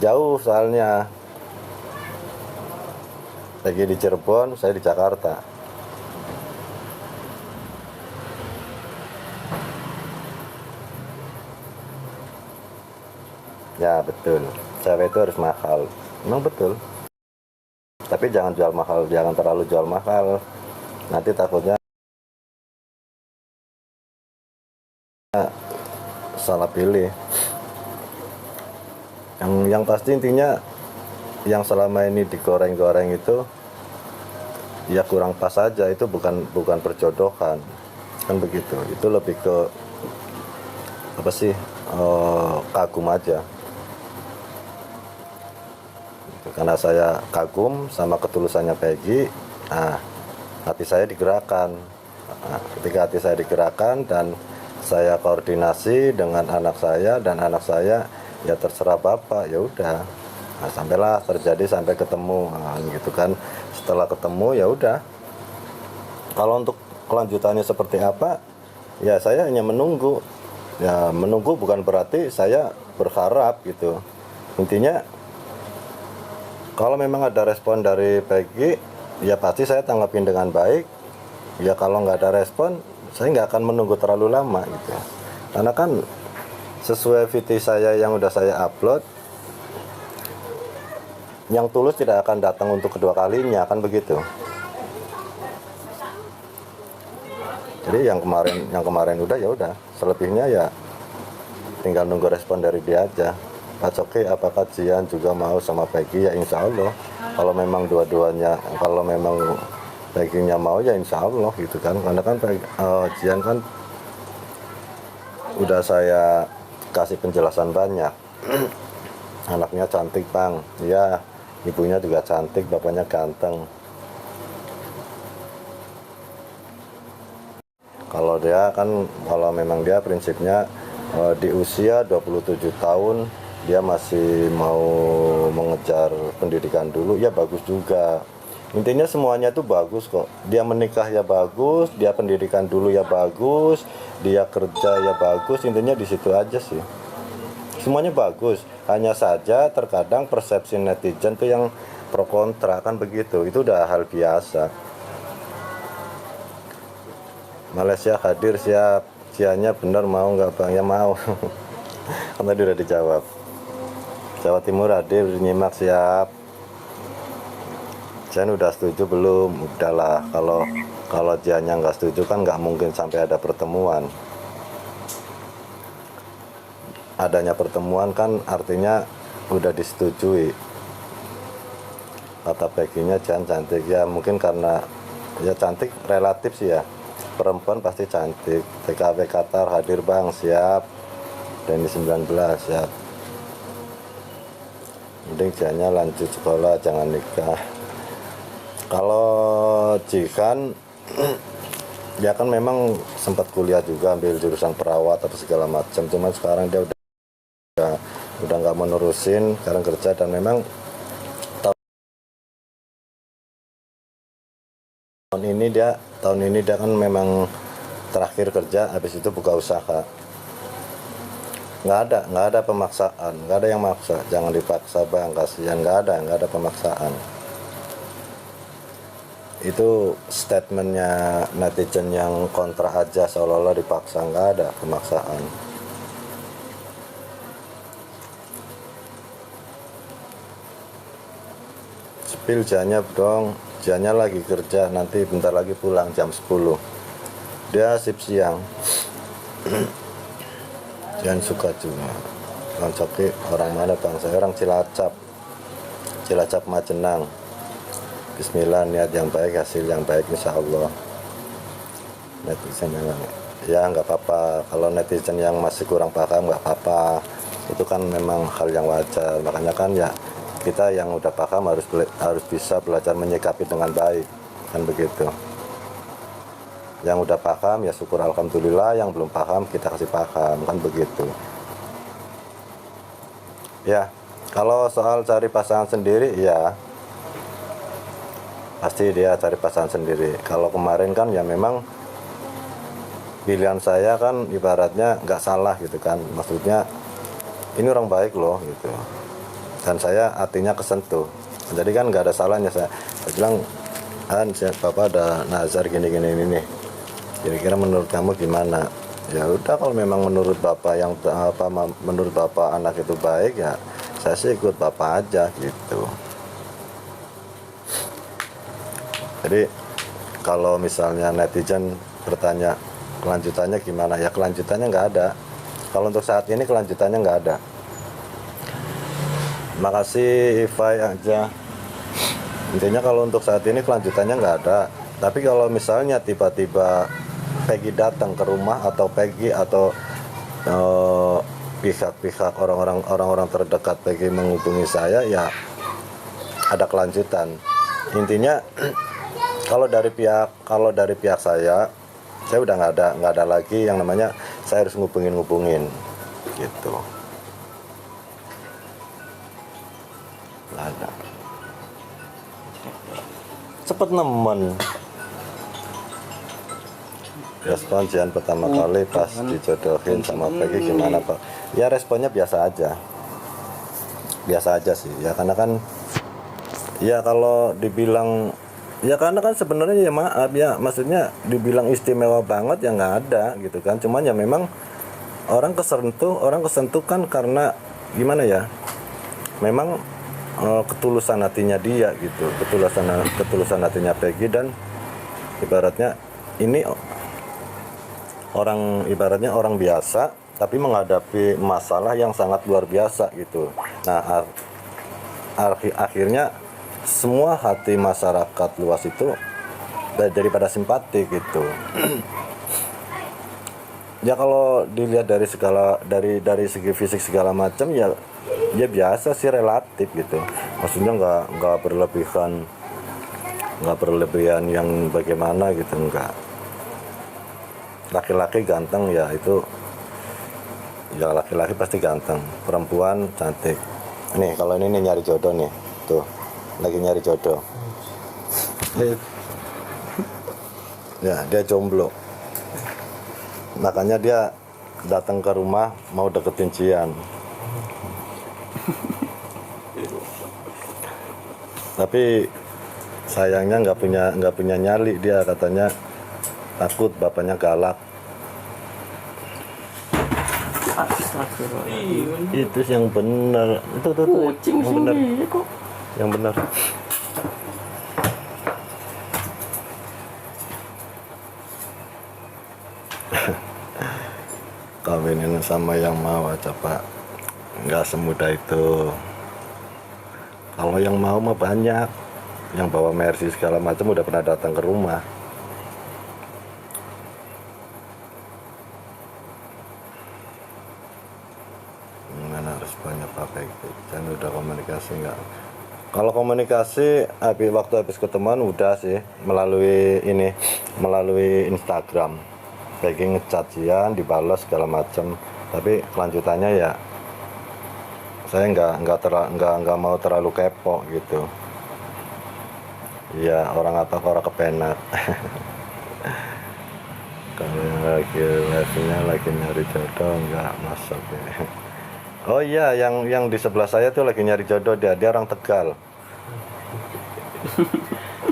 Jauh soalnya, lagi di Cirebon, saya di Jakarta. Ya betul, cewek itu harus mahal, memang betul. Tapi jangan jual mahal, jangan terlalu jual mahal, nanti takutnya salah pilih. Yang pasti intinya, yang selama ini digoreng-goreng itu ya kurang pas aja. Itu bukan perjodohan, kan begitu. Itu lebih ke apa sih, kagum aja. Karena saya kagum sama ketulusannya Peggy, nah hati saya digerakkan. Nah, ketika hati saya digerakkan dan saya koordinasi dengan anak saya, dan anak saya ya terserah bapak, ya udah. Nah, sampailah terjadi sampai ketemu, nah, gitu kan. Setelah ketemu ya udah. Kalau untuk kelanjutannya seperti apa, ya saya hanya menunggu. Ya menunggu bukan berarti saya berharap gitu. Intinya kalau memang ada respon dari Peggy, ya pasti saya tanggapin dengan baik. Ya kalau nggak ada respon, saya nggak akan menunggu terlalu lama gitu. Karena kan sesuai VT saya yang udah saya upload, yang tulus tidak akan datang untuk kedua kalinya, kan begitu. Jadi yang kemarin udah, ya udah. Selebihnya ya tinggal nunggu respon dari dia aja. Pak Coki, apakah Jian juga mau sama Peggy? Ya insya Allah. Kalau memang dua-duanya, kalau memang Peggy-nya mau, ya insya Allah gitu kan. Karena kan Jian kan udah saya kasih penjelasan banyak. Anaknya cantik bang, ya ibunya juga cantik, bapaknya ganteng. Kalau dia kan, kalau memang dia prinsipnya di usia 27 tahun dia masih mau mengejar pendidikan dulu, ya bagus juga. Intinya semuanya tuh bagus kok. Dia menikah ya bagus, dia pendidikan dulu ya bagus, dia kerja ya bagus. Intinya di situ aja sih. Semuanya bagus. Hanya saja terkadang persepsi netizen tuh yang pro kontra, kan begitu. Itu udah hal biasa. Malaysia hadir siap. Cianya bener mau nggak bang? Ya mau. Kan tadi udah dijawab. Jawa Timur hadir nyimak siap. Cian udah setuju belum? Udahlah. Kalau Ciannya nggak setuju kan nggak mungkin sampai ada pertemuan. Adanya pertemuan kan artinya udah disetujui. Kata Peggy-nya Cian cantik, ya mungkin karena ya cantik relatif sih ya. Perempuan pasti cantik. TKW Qatar hadir bang, siap. Denny 19 siap. Mending Ciannya lanjut sekolah, jangan nikah. Kalau Jikan dia kan memang sempat kuliah juga, ambil jurusan perawat atau segala macam. Cuman sekarang dia udah nggak menerusin, sekarang kerja. Dan memang tahun ini dia kan memang terakhir kerja, habis itu buka usaha. Nggak ada pemaksaan, nggak ada yang maksa. Jangan dipaksa bang, kasihan. Nggak ada pemaksaan. Itu statementnya netizen yang kontra aja, seolah-olah dipaksa. Nggak ada pemaksaan. Spill Janya dong, Janya lagi kerja, nanti bentar lagi pulang jam 10. Dia sip siang. Jangan suka juga. Bang Coki orang mana bang? Saya orang Cilacap Majenang. Bismillah, niat yang baik, hasil yang baik insya Allah. Netizen yang ya nggak apa-apa. Kalau netizen yang masih kurang paham nggak apa-apa. Itu kan memang hal yang wajar. Makanya kan ya kita yang udah paham harus bisa belajar menyikapi dengan baik, kan begitu. Yang udah paham ya syukur alhamdulillah, yang belum paham kita kasih paham, kan begitu. Ya, kalau soal cari pasangan sendiri, ya pasti dia cari pasangan sendiri. Kalau kemarin kan ya memang pilihan saya kan ibaratnya nggak salah gitu kan. Maksudnya ini orang baik loh gitu. dan saya hatinya kesentuh. Jadi kan nggak ada salahnya saya bilang, Bapak ada nazar gini-gini ini. Kira-kira menurut kamu gimana? Ya udah, kalau memang menurut Bapak menurut Bapak anak itu baik, ya saya sih ikut Bapak aja gitu. Jadi kalau misalnya netizen bertanya kelanjutannya gimana, ya kelanjutannya nggak ada. Kalau untuk saat ini kelanjutannya nggak ada. Makasih Ifai aja. Intinya kalau untuk saat ini kelanjutannya nggak ada. Tapi kalau misalnya tiba-tiba Peggy datang ke rumah, atau Peggy atau pihak-pihak orang-orang terdekat Peggy menghubungi saya, ya ada kelanjutan. Intinya kalau dari pihak saya udah nggak ada lagi yang namanya saya harus ngubungin gitu. Nggak ada. Cepet nemen. Respon Jian pertama kali pas dijodohin sama Peggy gimana Pak? Ya responnya biasa aja sih ya, karena kan ya kalau dibilang ya, karena kan sebenarnya ya maaf ya, maksudnya dibilang istimewa banget ya nggak ada gitu kan. Cuman ya memang orang kesentuh kan karena gimana ya, memang ketulusan hatinya dia gitu, ketulusan hatinya Peggy. Dan ibaratnya ini orang biasa tapi menghadapi masalah yang sangat luar biasa gitu. Nah akhirnya semua hati masyarakat luas itu daripada simpati gitu. Ya kalau dilihat dari segi fisik segala macam ya biasa sih, relatif gitu. Maksudnya nggak berlebihan yang bagaimana gitu, enggak. Laki-laki ganteng ya itu ya, laki-laki pasti ganteng, perempuan cantik. Nih kalau ini nyari jodoh nih, tuh lagi nyari jodoh. Ya dia jomblo, makanya dia datang ke rumah mau deketin Cian. Tapi sayangnya nggak punya nyali, dia katanya takut bapaknya galak. Itu yang benar, itu yang benar, yang benar. Kawinin sama yang mau aja Pak, nggak semudah itu. Kalau yang mau mah banyak, yang bawa Mercy segala macam udah pernah datang ke rumah. Mana harus banyak Pak Peggy, dan udah komunikasi nggak? Kalau komunikasi waktu habis ketemuan udah sih melalui Instagram. Peggy ngechat Jian, dibalas segala macam. Tapi kelanjutannya ya saya nggak mau terlalu kepo gitu. Ya orang kepenak. Kalau yang lagi nyari jodoh nggak masuk ya. Oh iya, yang di sebelah saya tuh lagi nyari jodoh, dia orang Tegal.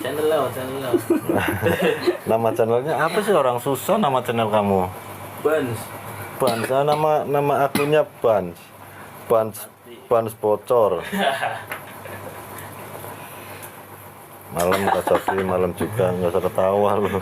Channel lo. Nama channelnya apa sih, orang susah nama channel kamu? Bans. Nama akunnya Bans bocor. Malam Kak Sofi, malam juga, nggak usah ketawa lu.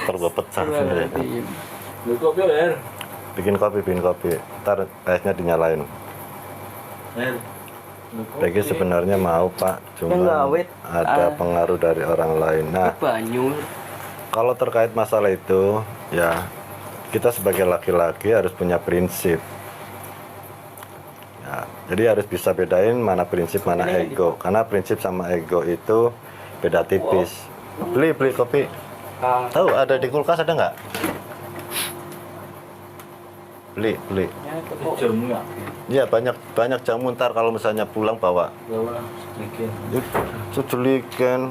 Ntar gua pecah sendiri. Lu kopi ber. Bikin kopi, ntar esnya dinyalain. Peggy sebenarnya mau Pak, cuma ada pengaruh dari orang lain. Nah, kalau terkait masalah itu, ya kita sebagai laki-laki harus punya prinsip. Ya, jadi harus bisa bedain mana prinsip, mana ego. Karena prinsip sama ego itu beda tipis. Beli kopi. Tahu ada di kulkas, ada nggak? Beli. Jamu ya? Iya, banyak jamu, ntar kalau misalnya pulang bawa. Cuculikan.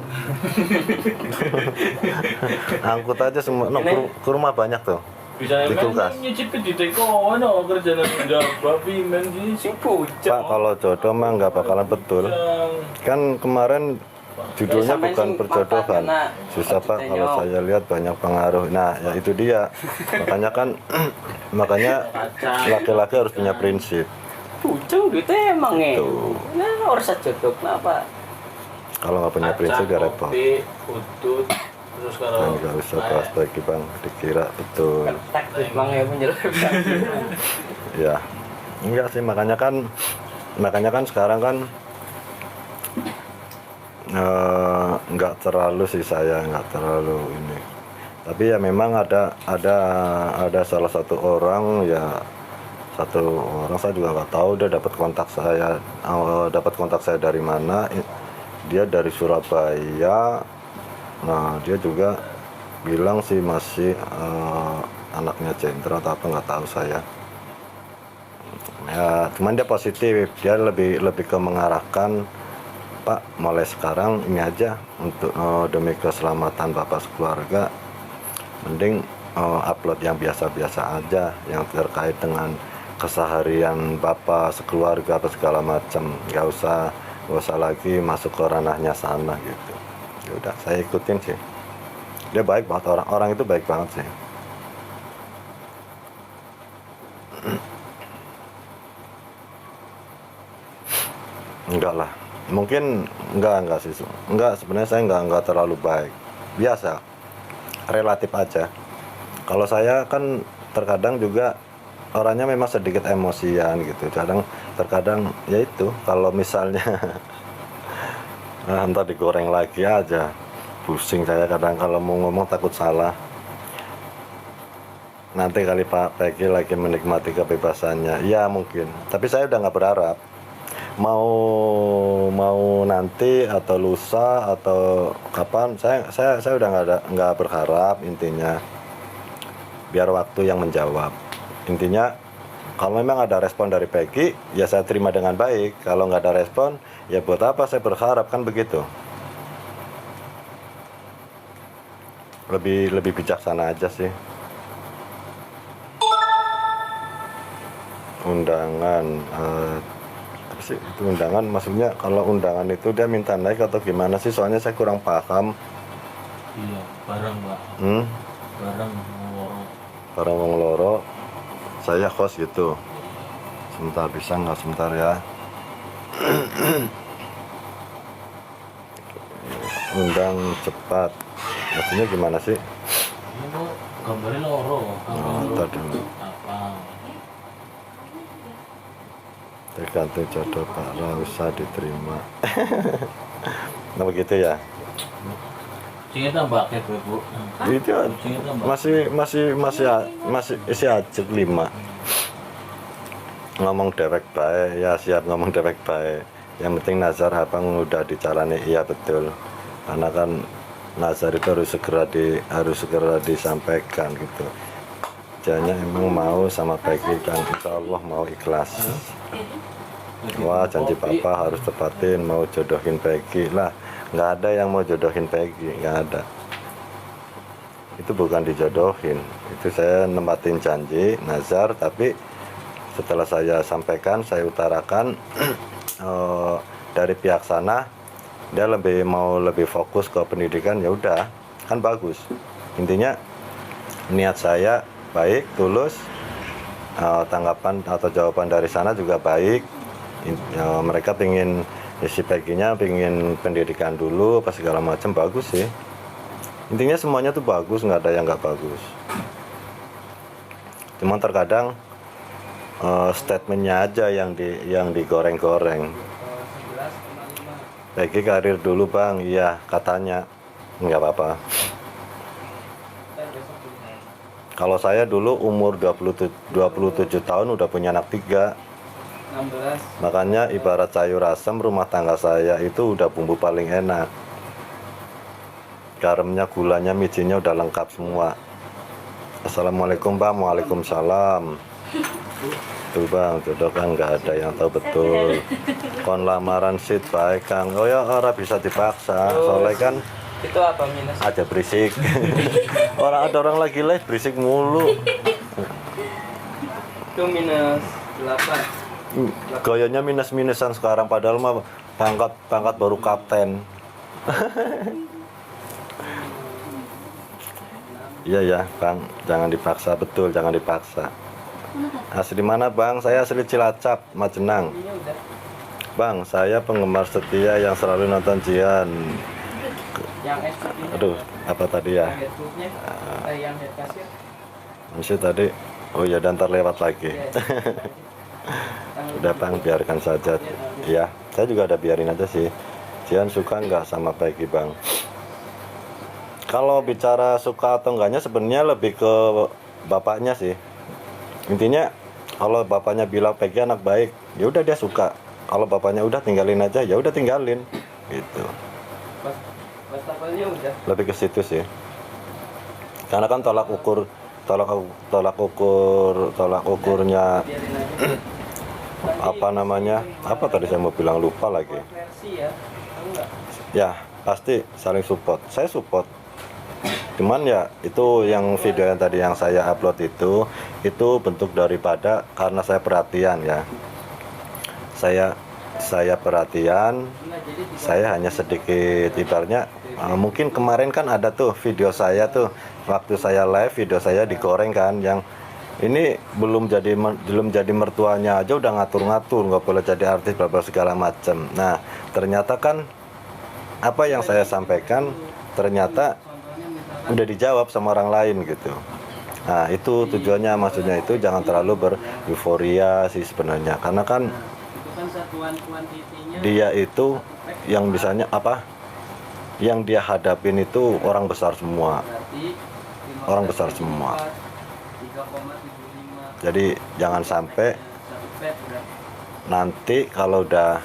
Angkut aja semua. No, ke rumah banyak tuh. Bisa Di kulkas. nyicipin di teko no kerja nang babi men di Sing bujang. Pak, kalau jodoh mah nggak bakalan betul. Kan kemarin judulnya Sampai bukan sing perjodohan. makan, Susah Pak, aditnya kalau nyok. saya lihat banyak pengaruh. Nah, ya itu dia. Makanya kan, makanya laki-laki harus punya prinsip. Bujang duitnya emang ya. Tuh. Nah, orang jodoh kenapa? Kalau nggak punya prinsip ya repot. kopi, udut, terus Dan kalau nggak usah bahas lagi Bang, dikira betul. Tak emang ya menjelaskan. Ya, enggak sih, makanya kan sekarang kan nggak terlalu sih, saya nggak terlalu ini. Tapi ya memang ada salah satu orang, ya satu orang saya juga nggak tahu dia dapat kontak saya dari mana. Dia dari Surabaya. Nah, dia juga bilang sih masih anaknya Jenderal atau apa, nggak tahu saya. Ya, cuman dia positif, dia lebih ke mengarahkan, Pak, mulai sekarang ini aja untuk demi keselamatan Bapak sekeluarga, mending upload yang biasa-biasa aja, yang terkait dengan keseharian Bapak sekeluarga atau segala macam, nggak usah lagi masuk ke ranahnya sana gitu. Ya udah, saya ikutin sih. Dia baik banget, orang itu baik banget sih. Enggak lah, mungkin enggak sih, enggak, sebenarnya saya enggak terlalu baik, biasa, relatif aja. Kalau saya kan terkadang juga orangnya memang sedikit emosian gitu, terkadang ya itu, kalau misalnya entar digoreng lagi aja, pusing saya kadang kalau mau ngomong takut salah. Nanti kali Pak Peggy lagi menikmati kebebasannya, ya mungkin, tapi saya udah nggak berharap. Mau nanti atau lusa atau kapan, saya udah nggak berharap. Intinya biar waktu yang menjawab. Intinya kalau memang ada respon dari Peggy, ya saya terima dengan baik. Kalau nggak ada respon, ya buat apa saya berharap, kan begitu. Lebih bijaksana aja sih. Undangan apa sih itu undangan, maksudnya kalau undangan itu dia minta naik atau gimana sih, soalnya saya kurang paham. iya barang Pak, barang loro. Barang wong loro, saya host gitu. Sebentar, bisa nggak sebentar ya. Undang cepat, maksudnya gimana sih? Ini kok gambarnya loro. Ntar dulu, Apa? tergantung jodoh Pak, nggak usah diterima. Nah begitu ya. Sini tambah ke Bu. Itu Sini tambah. masih isi ajak 5. Ngomong dewek baik, ya siap ngomong dewek baik. Yang penting nazar abang udah dijalani, iya betul. Karena kan nazar itu harus segera disampaikan gitu. Jangan emang mau sama Peggy kan, insya Allah mau ikhlas. Wah, janji papa harus tepatin, mau jodohin Peggy lah. Nggak ada yang mau jodohin Peggy, nggak ada. Itu bukan dijodohin, itu saya nempatin janji nazar. Tapi setelah saya sampaikan, saya utarakan, dari pihak sana dia lebih fokus ke pendidikan, ya udah, kan bagus. Intinya niat saya baik, tulus, tanggapan atau jawaban dari sana juga baik. Mereka pingin, si Peggy-nya pingin pendidikan dulu apa segala macam, bagus sih. Intinya semuanya tuh bagus, nggak ada yang nggak bagus. Cuman terkadang statementnya aja yang digoreng-goreng. Peggy karir dulu Bang, iya katanya, nggak apa-apa. Kalau saya dulu umur 27 tahun udah punya anak 3. 16. Makanya ibarat sayur asam, rumah tangga saya itu udah bumbu paling enak. Garamnya, gulanya, micinnya udah lengkap semua. Assalamualaikum Bang. Waalaikumsalam. Tuh Bang, jodoh kan nggak ada yang tahu betul. Kon lamaran sit baik Kang. Oh ya, orang bisa dipaksa. Soalnya kan Itu apa minus? Aja berisik. Ada orang lagi live berisik mulu. Itu minus 8. Gayanya minus-minusan sekarang padahal mah pangkat baru kapten. Iya ya, Bang, jangan dipaksa, betul, jangan dipaksa. Asli mana, Bang? Saya asli Cilacap, Majenang. Ini udah. Bang, saya penggemar setia yang selalu nonton Jian. Yang SPP-nya. Aduh, apa tadi ya? Yang headbooknya. Yang head kasir. Masih tadi. Oh ya, dan ntar lewat lagi. Iya. Udah, Bang, biarkan saja. Ya, saya juga ada biarin aja sih. Jian suka nggak sama Peggy, Bang? Kalau bicara suka atau enggaknya sebenarnya lebih ke bapaknya sih. Intinya kalau bapaknya bilang Peggy anak baik, ya udah dia suka. Kalau bapaknya udah tinggalin aja, ya udah tinggalin gitu. Wastafelnya udah. Lebih ke situ sih. Karena kan tolak ukurnya Biarin aja. apa namanya? Apa tadi saya mau bilang, lupa lagi. Versi ya. Tahu nggak? Ya, pasti saling support. Saya support. Cuman ya itu yang video yang tadi yang saya upload itu bentuk daripada karena saya perhatian ya. Saya perhatian, saya hanya sedikit ibaratnya mungkin kemarin kan ada tuh video saya tuh waktu saya live, video saya digoreng kan, yang ini belum jadi mertuanya aja udah ngatur-ngatur nggak boleh jadi artis bla bla segala macam. Nah, ternyata kan apa yang saya sampaikan ternyata udah dijawab sama orang lain gitu. Nah, itu tujuannya, maksudnya itu jangan terlalu bereuforia sih sebenarnya, karena kan Itu kan satuan kuantitinya. dia itu yang misalnya apa yang dia hadapin itu orang besar semua, Berarti orang besar semua. 3,75. Jadi jangan sampai Satu pet udah. nanti kalau udah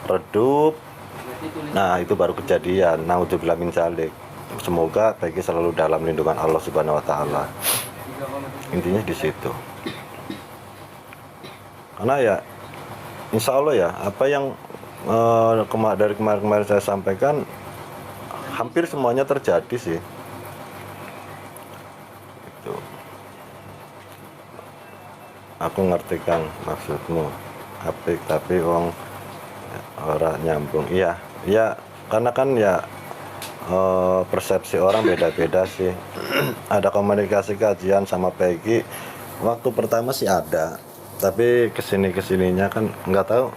redup, Berarti tulis nah itu baru kejadian. Naudzubillah min dzalik. Semoga Peggy selalu dalam lindungan Allah Subhanahu wa taala. 3,75. Intinya di situ. Karena ya insya Allah ya apa yang dari kemarin-kemarin saya sampaikan hampir semuanya terjadi sih. Itu. Aku ngerti Kang maksudmu. Apik tapi wong ora nyambung. Iya, iya karena kan ya persepsi orang beda-beda sih. Ada komunikasi kajian sama Peggy waktu pertama sih ada, tapi kesininya kan nggak tahu.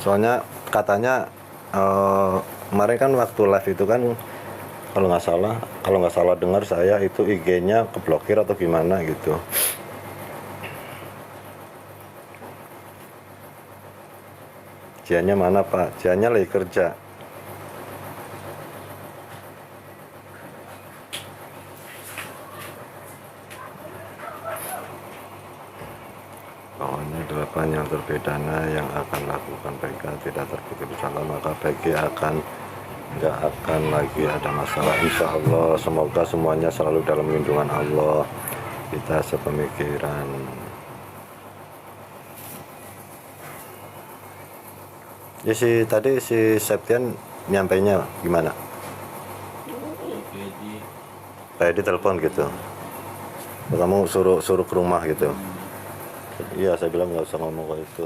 Soalnya katanya kemarin kan waktu live itu kan kalau nggak salah dengar saya itu IG-nya keblokir atau gimana gitu. Jiannya mana Pak? Jiannya lagi kerja. Pokoknya 8 yang berbeda yang akan lakukan PK tidak terbukti bersalah, maka PK nggak akan lagi ada masalah insya Allah. Semoga semuanya selalu dalam lindungan Allah, kita sepemikiran. Ya tadi si Septian nyampainya gimana? Kayak di telepon gitu. Kamu suruh ke rumah gitu. Iya, saya bilang nggak usah ngomong kayak itu.